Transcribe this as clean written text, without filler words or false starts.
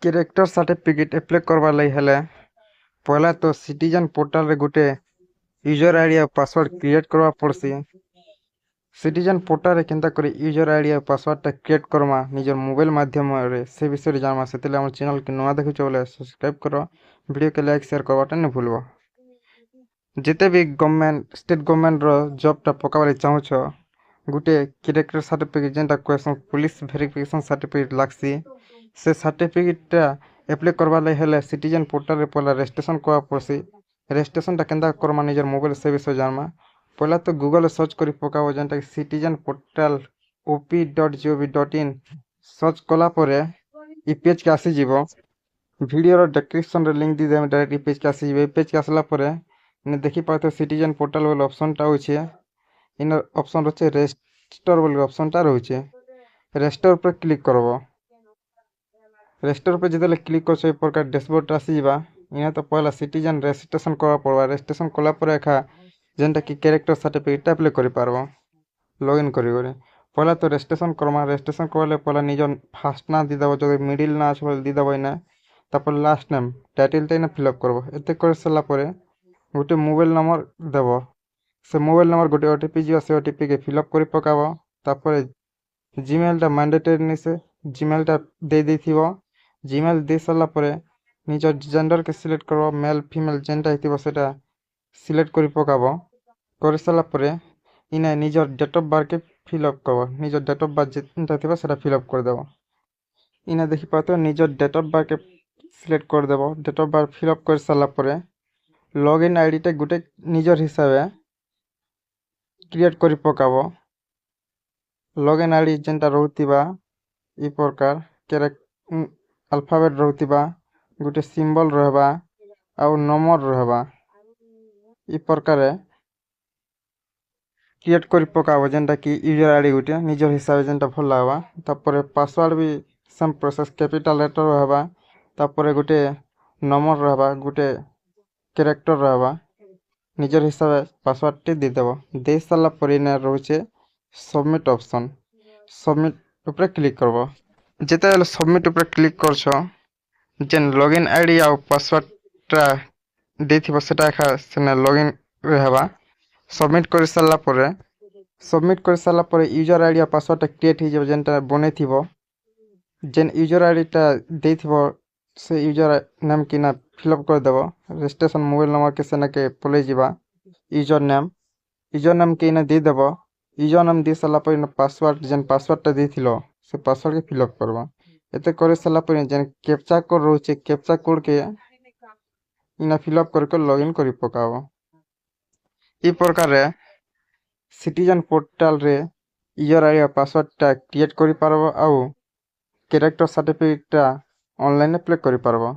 Character certificate apply करवा लगी हेले पहला तो सिटीजन पोर्टल रे गुटे यूजर आईडी और पासवर्ड क्रिएट करवा पड़सी। सिटीजन पोर्टल रे केनता करे यूजर आईडी और पासवर्ड टा क्रिएट करमा निजर मोबाइल माध्यम रे से विषय रे जानमा सेतेले हमर चैनल के नवा देखु बोले सब्सक्राइब करो, वीडियो के लाइक शेयर करवाटा नहीं भूलबो। जिते भी गवर्नमेंट स्टेट गवर्नमेंट रो जॉब टा पकावाले चाहू छ गुटे कैरेक्टर सर्टिफिकेट जेंटा क्वेश्चन पुलिस वेरिफिकेशन सर्टिफिकेट लागसी से सर्टिफिकेट टा अप्लाई करवा लई हेले सिटीजन पोर्टल रे पहला रजिस्ट्रेशन करवा पड़सी। रजिस्ट्रेशन टा केनता करमा निजर मोबाइल से विषय जानमा पहला तो गूगल सर्च करी पकाबो जेंटा सिटीजन पोर्टल op.gov.in सर्च कला परे ई पेज के आसी जीवो। वीडियो रो डिस्क्रिप्शन रे लिंक दी देम डायरेक्ट ई पेज के आसी जीवो। पेज के आसला परे ने देखि पाते सिटीजन पोर्टल वाला ऑप्शन टा होछे इन ऑप्शन रचे रजिस्टर वाला ऑप्शन टा रहउछे। रजिस्टर पर क्लिक करबो। रजिस्टर पर जेतले क्लिक करछे ए प्रकार डैशबोर्ड आसी जीवा। इना तो पहला सिटीजन रजिस्ट्रेशन करवा पड़वा। रजिस्ट्रेशन कला परे एखा जेंटा कि कैरेक्टर सर्टिफिकेट अप्लाई करि पारबो लॉगिन करी करे। पहला तो रजिस्ट्रेशन करमा। रजिस्ट्रेशन करले पहला निजर फर्स्ट ना दी दबो जदि मिडिल ना আছে বলে दी दबो इना तापर लास्ट नेम टाइटल टा इना फिल अप करबो। एते कर सला परे गोटे मोबाइल नंबर देबो। से मोबाइल नंबर गोटे ओटीपी जियो से ओटीपी के फिल अप करी पकाबो। तापर जीमेल टा मैंडेटरी नि से जीमेल टा दे देथिबो। जीमेल दे सला परे निजर जेंडर के सिलेक्ट करबो। मेल फीमेल जेंटा हितिबो सेटा सिलेक्ट करी पकाबो। कर सला परे इना निजर डेट ऑफ बर्थ के फिल अप करबो। निजर डेट ऑफ बर्थ जेंटा थिबो सेटा फिल अप कर देबो। इना देखि पातो निजर डेट ऑफ बर्थ के सिलेक्ट कर देबो। Date of birth fill up कर सला परे लॉगिन आईडी टा गुटे निजर हिसाबे क्रिएट करी पकाबो। लॉगिन आईडी जेंटा रहउतिबा ई प्रकार अल्फाबेट रहउतिबा गुटे सिंबल रहबा और नंबर रहबा ई प्रकार क्रिएट करी पकाबो जेंटा कि यूजर आईडी गुटे निजर हिसाबे जेंटा भल लागबा। तापर पासवर्ड भी सेम प्रोसेस कैपिटल लेटर रहबा। तापर गुटे नंबर रहबा गुटे कैरेक्टर रहबा निजर हिसाबे पासवर्ड टी दे देबो। दे सला परे ने रहउचे सबमिट ऑप्शन। सबमिट ऊपर क्लिक करबो। जेते बेले सबमिट ऊपर क्लिक करछो जेन लॉगिन आईडी और पासवर्ड टा देथिबो सेटा एखा सेने लॉगिन रहबा। सबमिट कर सला परे यूजर आईडी और पासवर्ड टा क्रिएट हो जेबो जेनटा बनेथिबो। जेन यूजर आईडी टा देथिबो से यूजर नेम किना फिल अप कर देबो। रजिस्ट्रेशन मोबाइल नंबर के सेना के पले जीवा। यूजर नेम के इना दे देबो। यूजर नेम दे सला परे न पासवर्ड जेन पासवर्ड टा देथिलो से पासवर्ड के फिल अप करबो। एते करे सला परे जेन कैप्चा कोड रहउचे कैप्चा कोड के इना फिल अप करके लॉगिन करी पकाबो। ई प्रकार रे सिटीजन पोर्टल रे यूजर आईडी और पासवर्ड टा क्रिएट करी पारबो और कैरेक्टर सर्टिफिकेट टा ऑनलाइन अप्लाई करी पारबो।